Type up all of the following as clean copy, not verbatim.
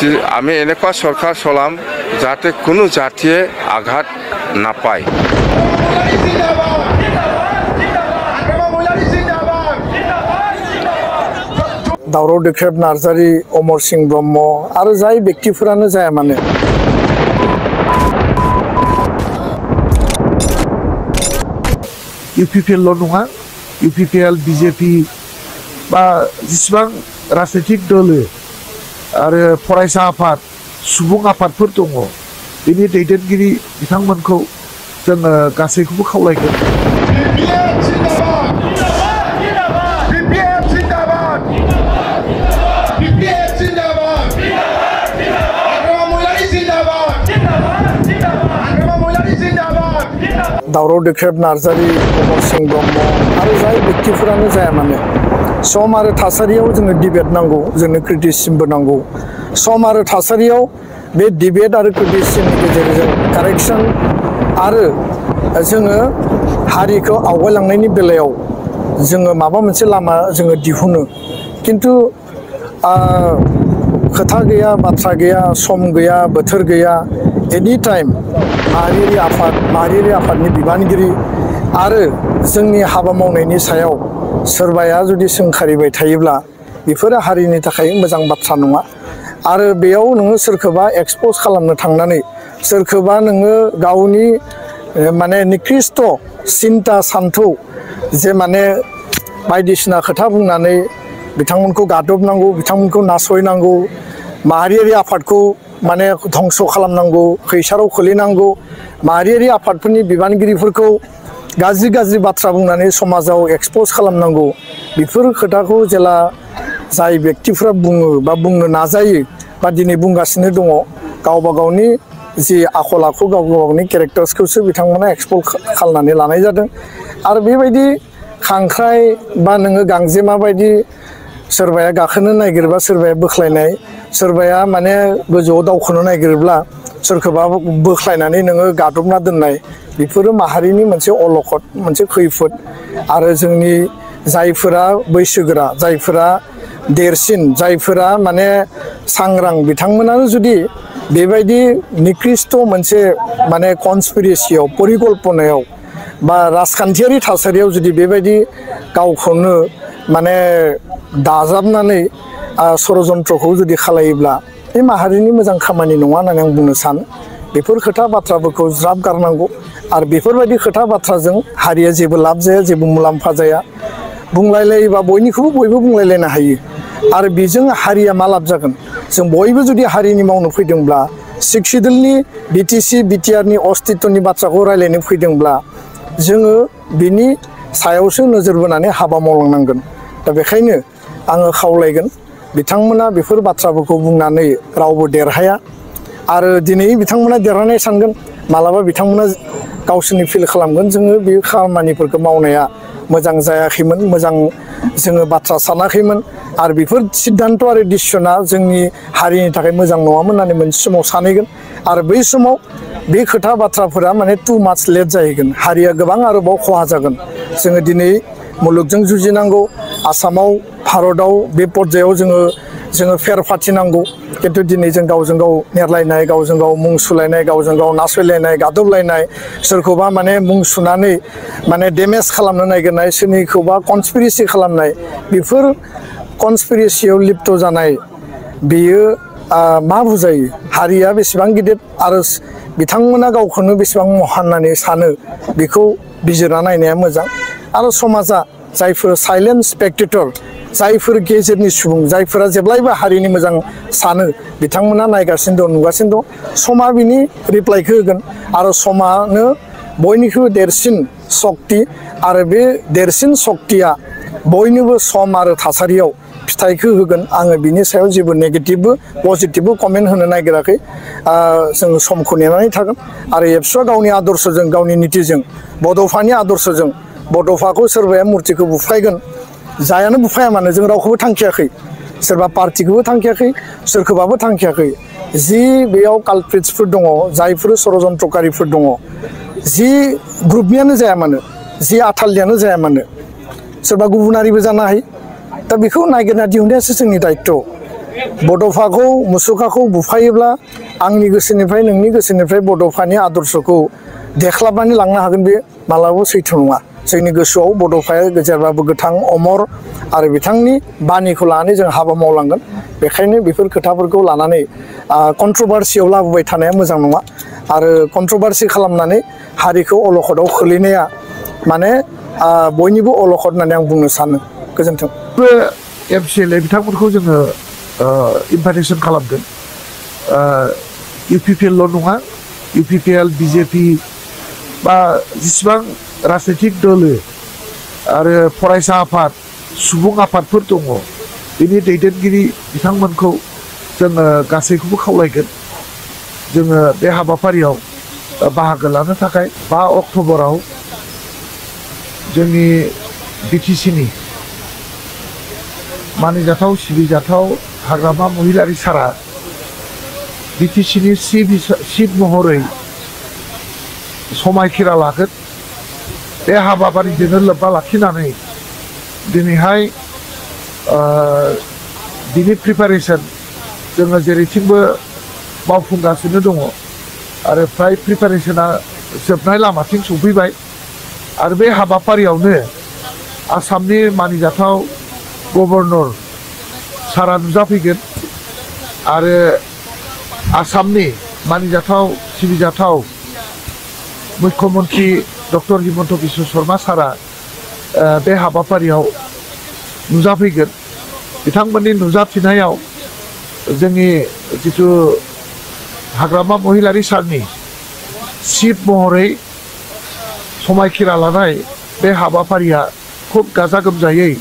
আমি এনেকুৱা সরকার চলাম যাতে কোনো জাতিয়ে আঘাত নাপায়। दावराव देख्रेब नार्जारी, अमर सिंह ब्रह्म आरो जाय व्यक्तिफोरानो जाया मानो UPPL नङा, UPPL BJP बा जेसेबां राजनैतिक दल आरो फरायसा आफाद, सुबुं आफादफोर दङ, बेनि दैदेनगिरि बिथांमोनखौ जोङो गासैखौबो खावलायगोन। दावराव देख्रेब नार्जारी, अमर सिंह ब्रह्म आरो जाय व्यक्तिफोरानो जाया मानो सम आरो थासारियाव जोंनो डिबेट नांगौ, जोंनो क्रिटिसिजमबो नांगौ। सम आरो थासारियाव बे डिबेट आरो क्रिटिसिजमनि गेजेरजों कारेक्सन आरो जोङो हारिखौ आवगायलांनायनि बेलायाव जोङो माबा मोनसे लामा जोङो दिहुनो। किन्तु खोथा गैया, बाथ्रा गैया, सम गैया, बोथोर गैया, एनि टाइम माहारियारि आफादनि बिबानगिरि आरो जोंनि हाबा मावनायनि सायाव सोरबाया जुदि सोंखारिबाय थायोब्ला बेफोरो हारिनि थाखाय मोजां बाथ्रा नङा। आरो बेयाव नोङो सोरखौबा एक्सप'ज खालामनो थांनानै सोरखौबा नोङो गावनि माने निकृष्ट सिन्ता सान्थौ जे माने बायदिसिना खोथा बुंनानै बिथांमोनखौ गादबनांगौ, बिथांमोनखौ नासयनांगौ, माहारियारि आफादखौ माने धंस खालामनांगौ, खैसाराव खोलैनांगौ, माहारियारि आफादफोरनि बिबानगिरिफोरखौ गाज्रि गाज्रि बाथ्रा बुंनानै समाजाव एक्सप'ज खालामनांगौ, बेफोर खोथाखौ जेला जाय व्यक्तिफोरा बुङो बा बुंनो नाजायो बा दिनै बुंगासिनो दङ, गावबा गावनि जि आखल आखु गावबा गावनि केरेक्टार्सखौसो बिथांमोना एक्सप'ज खालामनानै लानाय जादों। आरो बेबायदि खांख्राइ बा नोङो गांजेमा बायदि सोरबाया गाखोनो नागिरबा सोरबाया बोख्लायनाय, सोरबाया माने गोजौआव दावखोनो नागिरोब्ला सोरखौबा बोख्लायनानै नोङो गादबना दोननाय, बेफोरो माहारिनि मोनसे अलखद, मोनसे खैफोद। आरो जोंनि जायफोरा बैसोगोरा, जायफोरा देरसिन, जायफोरा माने सांग्रां, बिथांमोनानो जुदि बेबायदि निकृष्ट मोनसे माने कनस्पिरेसियाव, परिकल्पनायाव बा राजखान्थियारि थासारियाव जुदि बेबायदि गावखौनो माने दाजाबनानै षड़यन्त्रखौ जुदि खालायोब्ला बे माहारिनि मोजां खामानि नङा होननानै आं बुंनो सानो। बेफोर खोथा बाथ्राफोरखौ ज्राब गारनांगौ। आरो बेफोरबायदि खोथा बाथ्राजों हारिया जेबो लाब जाया, जेबो मुलाम्फा जाया। बुंलायलायोबा बयनिखौबो बयबो बुंलायलायनो हायो। आरो बेजों हारिया मा लाब जागोन? जों बयबो जुदि हारिनि मावनो फैदोंब्ला, सिक्सिडुलनि बिटिसि बिटिआरनि अस्तित्वनि बाथ्राखौ रायलायनो फैदोंब्ला जोङो बिनि सायावसो नोजोर बोनानै हाबा मावलांनांगोन। दा बेखायनो आङो खावलायगोन बिथांमोना बेफोर बाथ्राफोरखौ बुंनानै रावबो देरहाया। आरो दिनै बिथांमोना देरहानाय सानगोन, मालाबा बिथांमोना गावसोरनि फिल खालामगोन जोङो बे खामानिफोरखौ मावनाया मोजां जायाखैमोन, मोजां जोङो बाथ्रा सानाखैमोन, आरो बेफोर सिद्धान्त आरो डिसिसना जोंनि हारिनि थाखाय मोजां नङामोन होननानै मोनसे समाव सानहैगोन। आरो बै समाव बे खोथा बाथ्राफोरा माने टु माच लेट जाहैगोन, हारिया गोबां आरोबाव खहा जागोन। जोङो दिनै मुलुगजों जुजिनांगौ, आसामाव भारतआव बे पर्यायाव जोङो फेर फाथिनांगौ। किन्तु दिनै जों गावजों गाव नेरलायनाय, गावजों गाव मुं सुलायनाय, गावजों गाव नासयलायनाय, गादबलायनाय, सोरखौबा माने मुं सुनानै माने डेमेज खालामनो नागिरनाय, सोरनिखौबा कनस्पिरेसि खालामनाय, बेफोर कनस्पिरेसियाव लिप्त जानाय बेयो मा बुजायो? हारिया बेसेबां गिदिर आरो बिथांमोना गावखौनो बेसेबां महान होननानै सानो बेखौ बिजिरना नायनाया मोजां। आरो समाजा जायफोर साइलेन्ट स्पेक्टेटर, जायफोर गेजेरनि सुबुं, जायफोरा जेब्लायबो हारिनि मोजां सानो, बिथांमोना नायगासिनो दं, नुगासिनो दं। समा बिनि रिप्लाइखौ होगोन। आरो समानो बयनिख्रुइबो देरसिन सक्ति। आरो बे देरसिन सक्तिया बयनोबो सम आरो थासारियाव फिथाइखौ होगोन। आङो बिनि सायाव जेबो नेगेटिभबो पजिटिभबो कमेन्ट होनो नागिराखै। जों समखौ नेनानै थागोन। आरो एबसुआ गावनि आदर्शजों, गावनि नितिजों, बड'फानि आदर्शजों बड'फाखौ सोरबाया मुर्तिखौ बुफायगोन, जायानो बुफाया मानो जों रावखौबो थांखियाखै, सोरबा पार्टिखौबो थांखियाखै, सोरखौबाबो थांखियाखै। जि बेयाव कालप्रिट्सफोर दङ, जायफोर षड़यन्त्रकारिफोर दङ, जि ग्रुपनियानो जाया मानो, जि आथालनियानो जाया मानो, सोरबा गुबुनारिबो जानो हायो। दा बेखौ नागिरना दिहुननायासो जोंनि दायित्व। बड'फाखौ मुसुखाखौ बुफायोब्ला आंनि गोसोनिफ्राय नोंनि गोसोनिफ्राय बड'फानि आदर्शखौ देख्लाबनानै लांनो हागोन बे मालाबाबो सैथो नङा जोंनि गोसोआव बड'फाया जेब्लाबो गोथां अमर आरो बिथांनि बानिखौ लानानै जों हाबा मावलांगोन बेखायनो बेफोर खोथाफोरखौ लानानै कन्ट्रभार्सियाव लाबोबाय थानाया मोजां नङा आरो कन्ट्रभार्सि खालामनानै हारिखौ अलखदाव खोलैनाया माने बयनिबो अलखद होननानै आं बुंनो सानो गोजोन्थों एमसिएलए बिथांमोनखौ जोङो इनभाइटेसन खालामदों इउपिपिएल ल' नङा इउपिपिएल बिजेपि बा जेसेबां राजनैतिक दल आरो फरायसा आफाद सुबुं आफादफोर दङ बेनि दैदेनगिरि बिथांमोनखौ जोङो गासैखौबो खावलायगोन जोङो बे हाबाफारियाव बाहागो लानो थाखाय 5 अक्ट'बराव जोंनि बिटिसिनि मानिजाथाव सिबिजाथाव हाग्रामा महिलारि सारा बिटिसिनि चिफ महरै समायखिरा लागोन बे हाबाफारिजोंनो लोब्बा लाखिनानै दिनैहाय बिनि प्रिपारेसन जोङो जेरैथिंबो मावफुंगासिनो दङ आरो फ्राय प्रिपारेसना जोबनाय लामाथिं सफैबाय आरो बे हाबाफारियावनो आसामनि मानिजाथाव गभर्नर सारा नुजाफैगोन आरो आसामनि मानिजाथाव सिबिजाथाव मुख्यमन्त्री डक्टर हिमन्त बिश्व शर्मा सारा बे हाबाफारियाव नुजाफैगोन बिथांमोननि नुजाथिनायाव जोंनि जिथु हाग्रामा महिलारि सारनि चिफ महरै समायखिरा लानाय बे हाबाफारिया खुब गाजा गोमजायै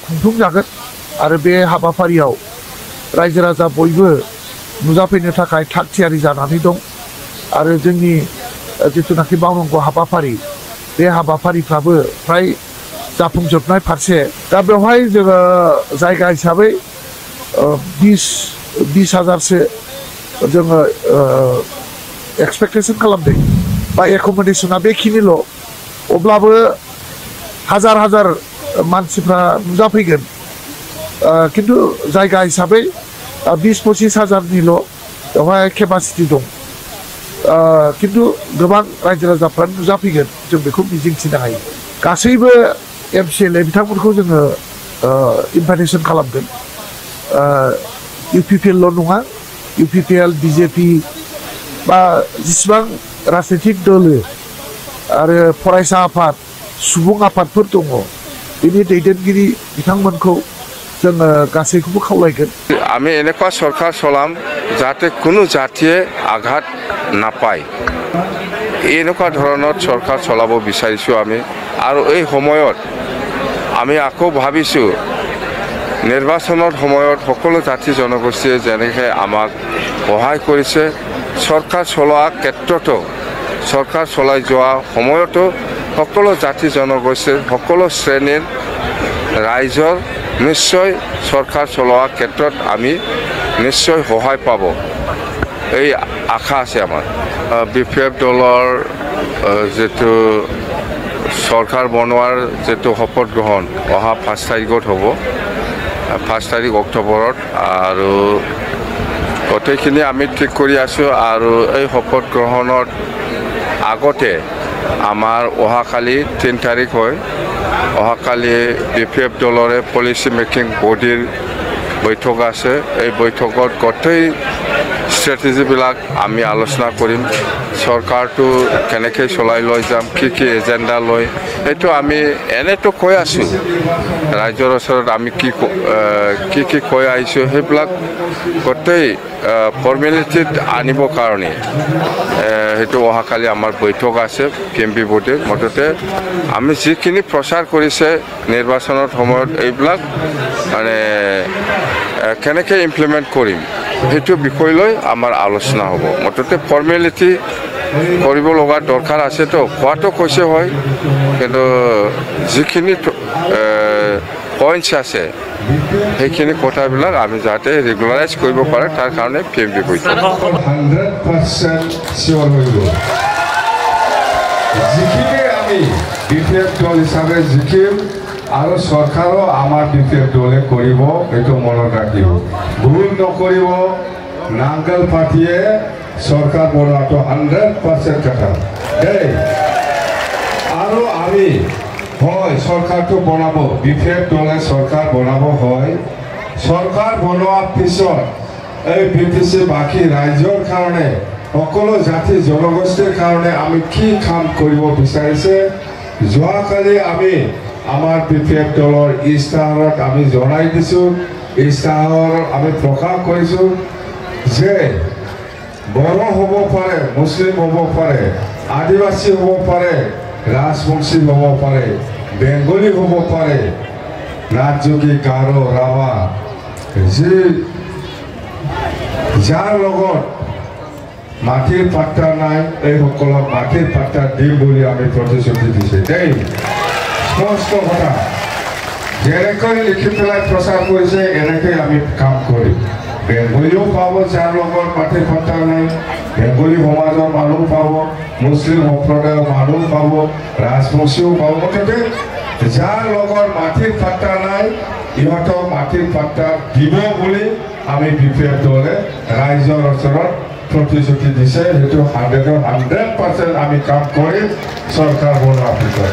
खुंफुंजागोन आरो बे हाबाफारियाव रायजो राजा बयबो नुजाफैनो थाखाय थाग थियारि जानानै दं आरो जोंनि जिथुनाखि मावनांगौ हाबाफारि बे हाबाफारिफ्राबो फ्राय जाफुंजोबनाय फारसे दा बेवहाय जोङो जायगा हिसाबै 20,000सो जोङो एक्सपेक्टेसन खालामदों बा एकमडेसना बेखिनिल' अब्लाबो हाजार मानसिफ्रा नुजाफैगोन खिन्थु जायगा हिसाबै 20-25 हाजारनिल' बेवहाय केपासिटि दं खिन्थु गोबां रायजो राजाफ्रा नुजाफैगोन जों बेखौ मिजिंथिनो हायो गासैबो एमसिएलए बिथांमोनखौ जोङो इनभाइटेसन खालामदों इउपिपिएल ल' नङा इउपिपिएल बिजेपि बा जेसेबां राजनैतिक दल आरो फरायसा आफाद सुबुं आफादफोर दङ बेनि दैदेनगिरि बिथांमोनखौ जोङो गासैखौबो खावलायगोन আমি এনেকুৱা চৰকাৰ চলাম যাতে কোনো জাতিয়ে আঘাত নাপায় এনেকুৱা ধৰণৰ চৰকাৰ চলাব বিচাৰিছোঁ আমি আৰু এই সময়ত আমি আকৌ ভাবিছোঁ নিৰ্বাচনৰ সময়ত সকলো জাতি জনগোষ্ঠীয়ে যেনেকৈ আমাক সহায় কৰিছে চৰকাৰ চলোৱা ক্ষেত্ৰতো চৰকাৰ চলাই যোৱা সময়তো সকলো জাতি জনগোষ্ঠীৰ সকলো শ্ৰেণীৰ ৰাইজৰ নিশ্চয় চৰকাৰ চলোৱা ক্ষেত্ৰত আমি নিশ্চয় সহায় পাব এই আশা আছে আমাৰ বিপিএফ দলৰ যেটো চৰকাৰ বনোৱাৰ যেটো শপত গ্ৰহণ অহা 5 তাৰিখত হ'ব 5 তাৰিখ অক্টোবৰত আৰু গোটেইখিনি আমি ঠিক কৰি আছোঁ আৰু এই শপত গ্ৰহণৰ আগতে আমাৰ অহাকালি 3 তাৰিখ হয় অহাকালি বিপিএফ দলৰে পলিচি মেকিং বডিৰ বৈঠক আছে এই বৈঠকত গোটেই ষ্ট্ৰেটেজিবিলাক আমি আলোচনা কৰিম চৰকাৰটো কেনেকৈ চলাই লৈ যাম কি এজেণ্ডা লৈ এইটো আমি এনেতো কৈ আছোঁ ৰাজ্যৰ ওচৰত আমি কি কৈ আহিছোঁ সেইবিলাক গোটেই ফৰ্মেলিটিত আনিবৰ কাৰণে সেইটো অহাকালি আমাৰ বৈঠক আছে PMB বডিৰ মতে আমি যিখিনি প্ৰচাৰ কৰিছে নিৰ্বাচনৰ সময়ত এইবিলাক মানে কেনেকৈ ইমপ্লিমেণ্ট কৰিম সেইটো বিষয় লৈ আমাৰ আলোচনা হ'ব মতে ফৰ্মেলিটি কৰিব লগা দৰকাৰ আছে তো কোৱাটো কৈছে হয় কিন্তু যিখিনি পইণ্টছ আছে সেইখিনি কথাবিলাক আমি যাতে ৰেগুলাৰাইজ কৰিব পাৰে তাৰ কাৰণে PMB বৈঠক 100% চিয়ৰ হৈ গ'ল যিখিনি আমি বিশেষ দল হিচাপে জিকিম আৰু চৰকাৰো আমাৰ বিপেফ দলে কৰিব এইটো মনত ৰাখিব ভুল নকৰিব নাংগল পাৰ্টিয়ে চৰকাৰ বনোৱাটো 100% কথা দেই আৰু আমি হয় চৰকাৰটো বনাব বিপেফ দলে চৰকাৰ বনাব হয় চৰকাৰ বনোৱাৰ পিছত এই বিটিসি বাকি ৰাজ্যৰ কাৰণে সকলো জাতি জনগোষ্ঠীৰ কাৰণে আমি কি কাম কৰিব বিচাৰিছে যোৱাকালি আমি আমাৰ বিপেফ দলৰ ইস্তাহাৰত আমি জনাই দিছো ইস্তাহাৰত আমি প্ৰকাশ কৰিছো যে বড় হ'ব পাৰে মুছলিম হ'ব পাৰে আদিবাসী হ'ব পাৰে ৰাজবংশী হ'ব পাৰে বেংগলী হ'ব পাৰে নাথযোগী গাৰো ৰাভা যাৰ লগত মাটিৰ পাত্তা নাই এই সকলক মাটিৰ পাত্তা দিম বুলি আমি প্ৰতিশ্ৰুতি দিছে দেই স্পষ্ট কথা যেনেকৈ লিখি পেলাই প্ৰচাৰ কৰিছে এনেকৈ আমি কাম কৰিম বেংগলীও পাব যাৰ লগত মাটিৰ পাত্তা নাই বেংগলী সমাজৰ মানুহ পাব মুছলিম সম্প্ৰদায়ৰ মানুহ পাব ৰাজবংশীও পাব মুঠতে যাৰ লগত মাটিৰ পাত্তা নাই ইহঁতক মাটিৰ পাত্তা দিব বুলি আমি বিপেফ দলে ৰাইজৰ ওচৰত প্ৰতিশ্ৰুতি দিছে সেইটো 100% আমি কাম কৰিম চৰকাৰ বনোৱাৰ পিছত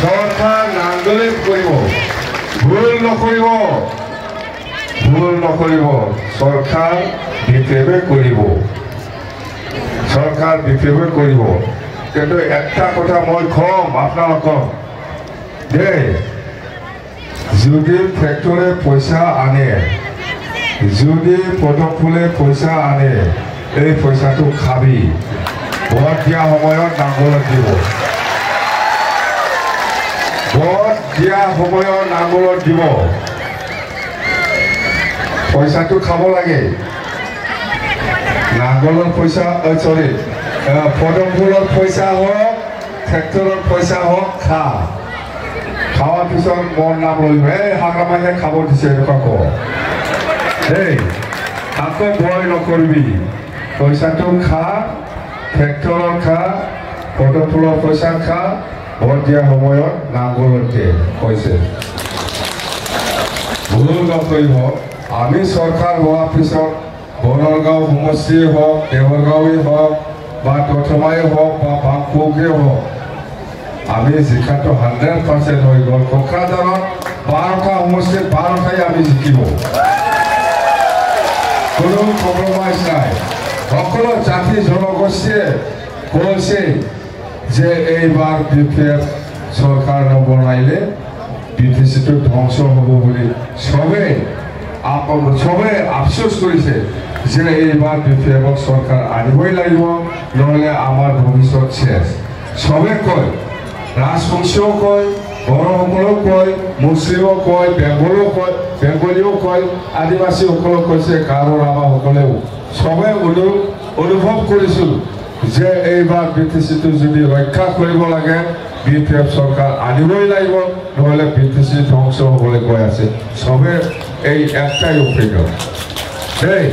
চৰকাৰ নাংগলিত কৰিব ভুল নকৰিব চৰকাৰ বিপেফে কৰিব কিন্তু একটা কথা মই কম আপোনালোকক দেই যদি ফেক্টৰে পইচা আনে যদি পদকফুলে পইচা আনে এই পইচাটো খাবি ভোট দিয়া সময়ত নাংগলত দিব ভোট দিয়া সময়ত নাংগলত দিব পইচাটো খাব লাগে নাংগলৰ পইচা সৰি পদকফুলৰ পইচা হওক ফেক্টৰৰ পইচা হওক খাওয়ার পিছন মন নাম লইব এই হাগ্রামাইহে খাব দিছে এনেকুৱা কও এই আকৌ ভয় নকৰিবি পইচাটো খা ফেক্টৰৰ খা পদকফুলৰ পইচা খা ভোট দিয়া সময়ত নাংগলতে কৈছে ভুল নকৰিব আমি চৰকাৰ হোৱাৰ পিছত বনৰগাঁও সমষ্টিয়ে হওক দেৱৰগাঁৱে হওক বা তথমাই হওক বা বাংপুকে হওক আমি জিকাটো 100% হৈ গ'ল কোকৰাঝাৰত 12টা সমষ্টিত 12টাই আমি জিকিব কোনো কম্প্ৰমাইজ নাই সকলো জাতি জনগোষ্ঠীয়ে কৈছে যে এইবাৰ বিপেফ চৰকাৰ নবনাইলে বিটিসিটো ধ্বংস হ'ব বুলি সবে আফসোস কৰিছে যে এইবাৰ বিপেফক চৰকাৰ আনিবই লাগিব নহ'লে আমাৰ ভৱিষ্যত শেষ সবে কয় ৰাজবংশীও কয় বড়োসকলেও কয় মুছলিমো কয় বেংগলীও কয় আদিবাসীসকলেও কৈছে গাৰো ৰাভাসকলেও সবে অনুভৱ কৰিছোঁ যে এইবাৰ বিটিসিটো যদি ৰক্ষা কৰিব লাগে বিপেফ চৰকাৰ আনিবই লাগিব নহ'লে বিটিসি ধ্বংস হ'বলৈ গৈ আছে সবে এই একটাই অপিনিয়ন দেই